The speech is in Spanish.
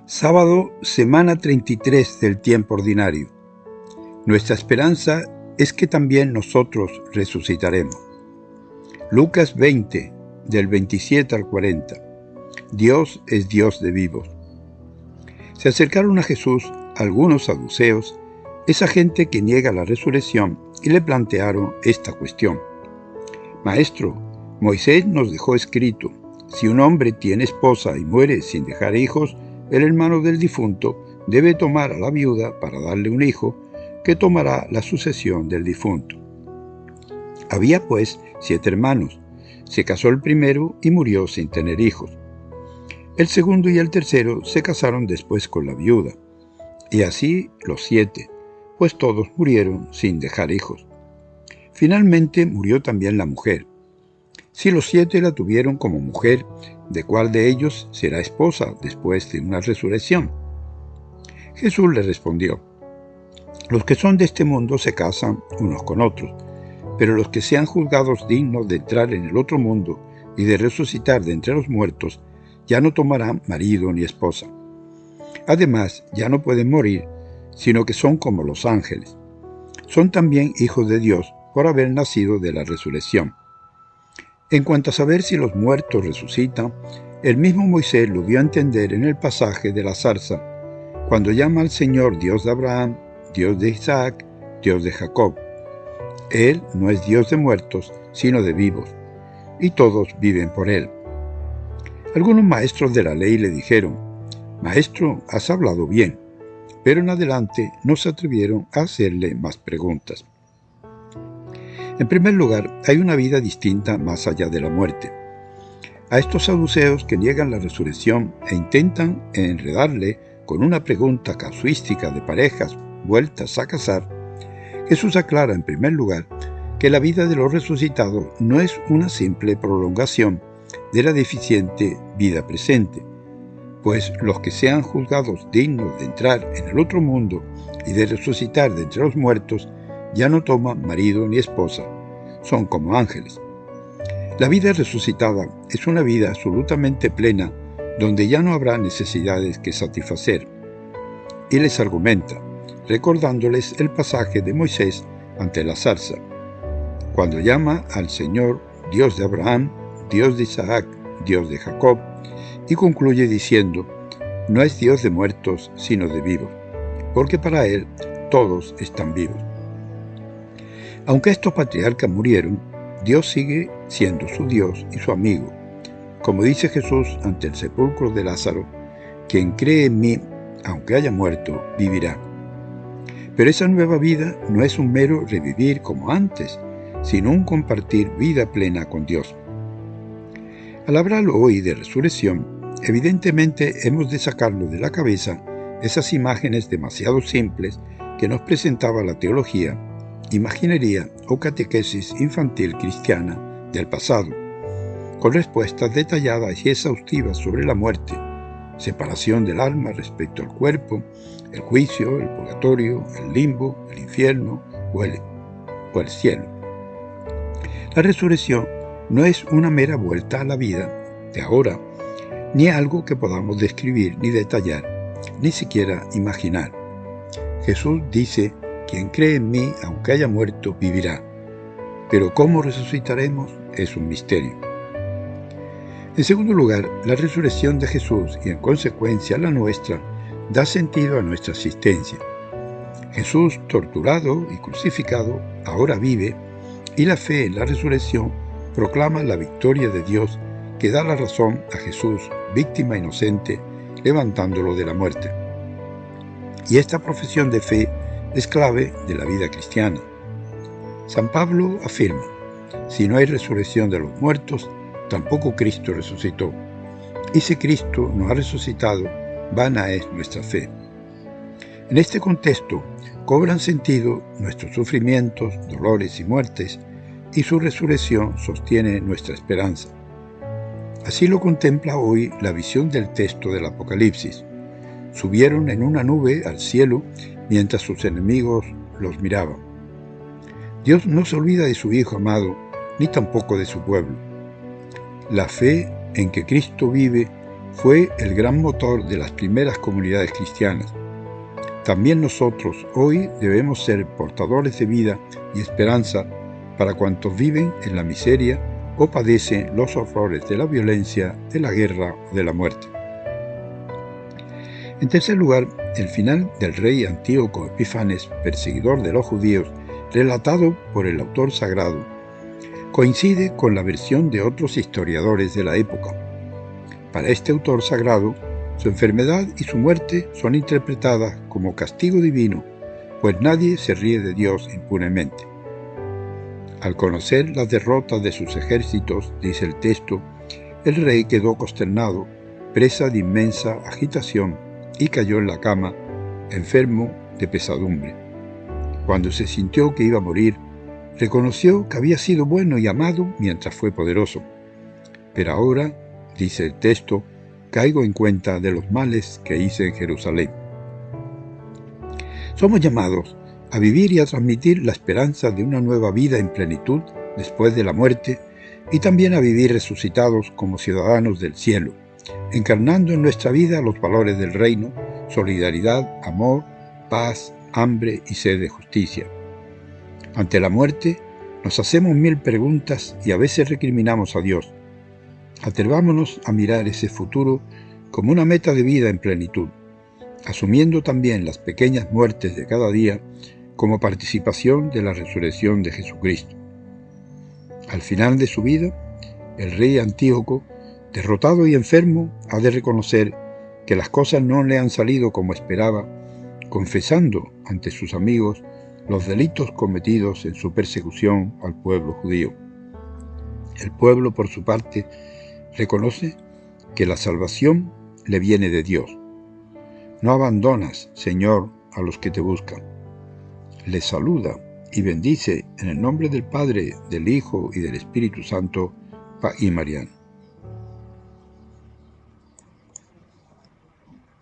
Sábado, semana 33 del tiempo ordinario. Nuestra esperanza es que también nosotros resucitaremos. Lucas 20, del 27 al 40. Dios es Dios de vivos. Se acercaron a Jesús algunos saduceos, esa gente que niega la resurrección, y le plantearon esta cuestión. Maestro, Moisés nos dejó escrito, si un hombre tiene esposa y muere sin dejar hijos, el hermano del difunto debe tomar a la viuda para darle un hijo, que tomará la sucesión del difunto. Había pues 7 hermanos. Se casó el primero y murió sin tener hijos. El segundo y el tercero se casaron después con la viuda. Y así los 7, pues todos murieron sin dejar hijos. Finalmente murió también la mujer. Si los 7 la tuvieron como mujer, ¿de cuál de ellos será esposa después de una resurrección? Jesús le respondió, los que son de este mundo se casan unos con otros, pero los que sean juzgados dignos de entrar en el otro mundo y de resucitar de entre los muertos, ya no tomarán marido ni esposa. Además, ya no pueden morir, sino que son como los ángeles. Son también hijos de Dios por haber nacido de la resurrección. En cuanto a saber si los muertos resucitan, el mismo Moisés lo dio a entender en el pasaje de la zarza, cuando llama al Señor Dios de Abraham, Dios de Isaac, Dios de Jacob. Él no es Dios de muertos, sino de vivos, y todos viven por Él. Algunos maestros de la ley le dijeron, Maestro, has hablado bien, pero en adelante no se atrevieron a hacerle más preguntas. En primer lugar, hay una vida distinta más allá de la muerte. A estos saduceos que niegan la resurrección e intentan enredarle con una pregunta casuística de parejas vueltas a casar, Jesús aclara en primer lugar que la vida de los resucitados no es una simple prolongación de la deficiente vida presente, pues los que sean juzgados dignos de entrar en el otro mundo y de resucitar de entre los muertos ya no toman marido ni esposa, son como ángeles. La vida resucitada es una vida absolutamente plena donde ya no habrá necesidades que satisfacer. Y les argumenta, recordándoles el pasaje de Moisés ante la zarza, cuando llama al Señor Dios de Abraham, Dios de Isaac, Dios de Jacob, y concluye diciendo, no es Dios de muertos, sino de vivos, porque para Él todos están vivos. Aunque estos patriarcas murieron, Dios sigue siendo su Dios y su amigo. Como dice Jesús ante el sepulcro de Lázaro, quien cree en mí, aunque haya muerto, vivirá. Pero esa nueva vida no es un mero revivir como antes, sino un compartir vida plena con Dios. Al hablar hoy de resurrección, evidentemente hemos de sacarlo de la cabeza esas imágenes demasiado simples que nos presentaba la teología, imaginería o catequesis infantil cristiana del pasado, con respuestas detalladas y exhaustivas sobre la muerte, separación del alma respecto al cuerpo, el juicio, el purgatorio, el limbo, el infierno o el cielo. La resurrección no es una mera vuelta a la vida de ahora, ni algo que podamos describir ni detallar, ni siquiera imaginar. Jesús dice, quien cree en mí, aunque haya muerto, vivirá. Pero cómo resucitaremos es un misterio. En segundo lugar, la resurrección de Jesús y en consecuencia la nuestra da sentido a nuestra existencia. Jesús, torturado y crucificado, ahora vive, y la fe en la resurrección proclama la victoria de Dios que da la razón a Jesús, víctima inocente, levantándolo de la muerte. Y esta profesión de fe es clave de la vida cristiana. San Pablo afirma, si no hay resurrección de los muertos, tampoco Cristo resucitó. Y si Cristo no ha resucitado, vana es nuestra fe. En este contexto, cobran sentido nuestros sufrimientos, dolores y muertes, y su resurrección sostiene nuestra esperanza. Así lo contempla hoy la visión del texto del Apocalipsis. Subieron en una nube al cielo mientras sus enemigos los miraban. Dios no se olvida de su Hijo amado, ni tampoco de su pueblo. La fe en que Cristo vive fue el gran motor de las primeras comunidades cristianas. También nosotros hoy debemos ser portadores de vida y esperanza para cuantos viven en la miseria o padecen los horrores de la violencia, de la guerra o de la muerte. En tercer lugar, el final del rey Antíoco Epífanes, perseguidor de los judíos, relatado por el autor sagrado, coincide con la versión de otros historiadores de la época. Para este autor sagrado, su enfermedad y su muerte son interpretadas como castigo divino, pues nadie se ríe de Dios impunemente. Al conocer las derrotas de sus ejércitos, dice el texto, el rey quedó consternado, presa de inmensa agitación, y cayó en la cama, enfermo de pesadumbre. Cuando se sintió que iba a morir, reconoció que había sido bueno y amado mientras fue poderoso. Pero ahora, dice el texto, caigo en cuenta de los males que hice en Jerusalén. Somos llamados a vivir y a transmitir la esperanza de una nueva vida en plenitud después de la muerte y también a vivir resucitados como ciudadanos del cielo, encarnando en nuestra vida los valores del reino, solidaridad, amor, paz, hambre y sed de justicia. Ante la muerte, nos hacemos mil preguntas y a veces recriminamos a Dios. Atrevámonos a mirar ese futuro como una meta de vida en plenitud, asumiendo también las pequeñas muertes de cada día como participación de la resurrección de Jesucristo. Al final de su vida, el rey Antíoco, derrotado y enfermo, ha de reconocer que las cosas no le han salido como esperaba, confesando ante sus amigos los delitos cometidos en su persecución al pueblo judío. El pueblo, por su parte, reconoce que la salvación le viene de Dios. No abandonas, Señor, a los que te buscan. Les saluda y bendice en el nombre del Padre, del Hijo y del Espíritu Santo, y Mariano.